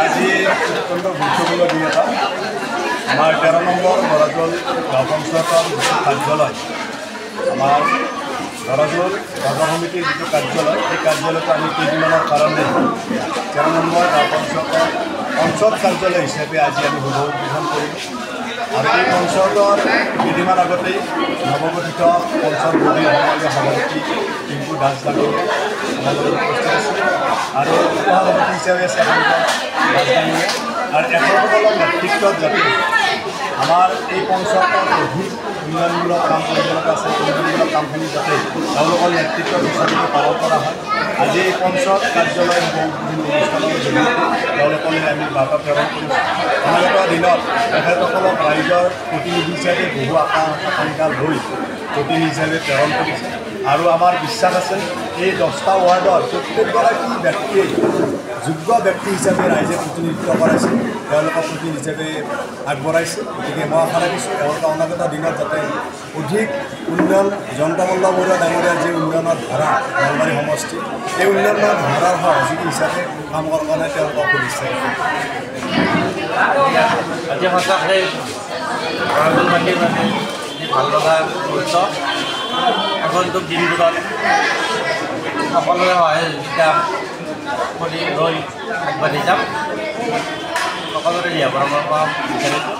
আজি অত্যন্ত গুৰুত্বপূৰ্ণ দিন এটা আমাৰ 13 নম্বৰ বৰাজল গাঁও পঞ্চায়তৰ যিটো কাৰ্যালয় আমাৰ বৰাজল বজাৰ সমিতিৰ যিটো কাৰ্যালয় এই কাৰ্যালয়টো আমি কেইদিনমানৰ কাৰণে 13 নম্বৰ গাঁও পঞ্চায়তৰ অঞ্চল কাৰ্যালয় হিচাপে আজি আমি শুভ উদ্বোধন কৰিলোঁ আৰু এই পঞ্চায়তৰ কেইদিনমান আগতেই নৱগঠিত পঞ্চায়ত বৰ্ডীৰ সভাপতি টিংকু দাস ডাঙৰীয়া আমাৰ লগত উপস্থিত আছিল আৰু উপসভাপতি হিচাপে আছে দাস ডাঙৰীয়া আৰু এখেতসকলৰ নেতৃত্বত যাতে আমাৰ এই পঞ্চায়তৰ অধিক উন্নয়নমূলক কাম কৰিব লগা আছে উন্নয়নমূলক কামখিনি যাতে তেওঁলোকৰ নেতৃত্বত হিচাপে পালন কৰা হয় আজি এই পঞ্চায়ত কাৰ্যালয় বিভিন্ন অনুষ্ঠানৰ জৰিয়তে তেওঁলোকলৈ আমি বাৰ্তা প্ৰেৰণ কৰিছোঁ অনাগত দিনত তেখেতসকলক ৰাইজৰ প্ৰতিনিধি হিচাপে বহু আকাংক্ষা লৈ প্ৰতিনিধি হিচাপে প্ৰেৰণ কৰিছে আৰু আমাৰ বিশ্বাস আছে এই 10টা ৱাৰ্ডৰ প্ৰত্যেকগৰাকী ব্যক্তিয়ে যোগ্য ব্যক্তি হিচাপে ৰাইজে প্ৰতিনিধিত্ব কৰাইছে তেওঁলোকক প্ৰতিনিধি হিচাপে আগবঢ়াইছে গতিকে মই আশা ৰাখিছোঁ তেওঁলোকে অনাগত দিনত যাতে অধিক উন্নয়ন জয়ন্তমল্ল বৰুৱা ডাঙৰীয়াৰ যি উন্নয়নৰ ধাৰা নলবাৰী সমষ্টি এই উন্নয়নৰ ধাৰাৰ সহযোগী হিচাপে কাম কৰাৰ কাৰণে তেওঁলোকক শুভেচ্ছা আজি সঁচাকৈ বৰাজলবাসীৰ বাবে ভাল লগা মুহূৰ্ত আগন্তুক দিনবোৰত সকলোৰে সহযোগিতা কৰি লৈ আগবাঢ়ি যাম সকলোৰে দিহা পৰামৰ্শ বিচাৰিছোঁ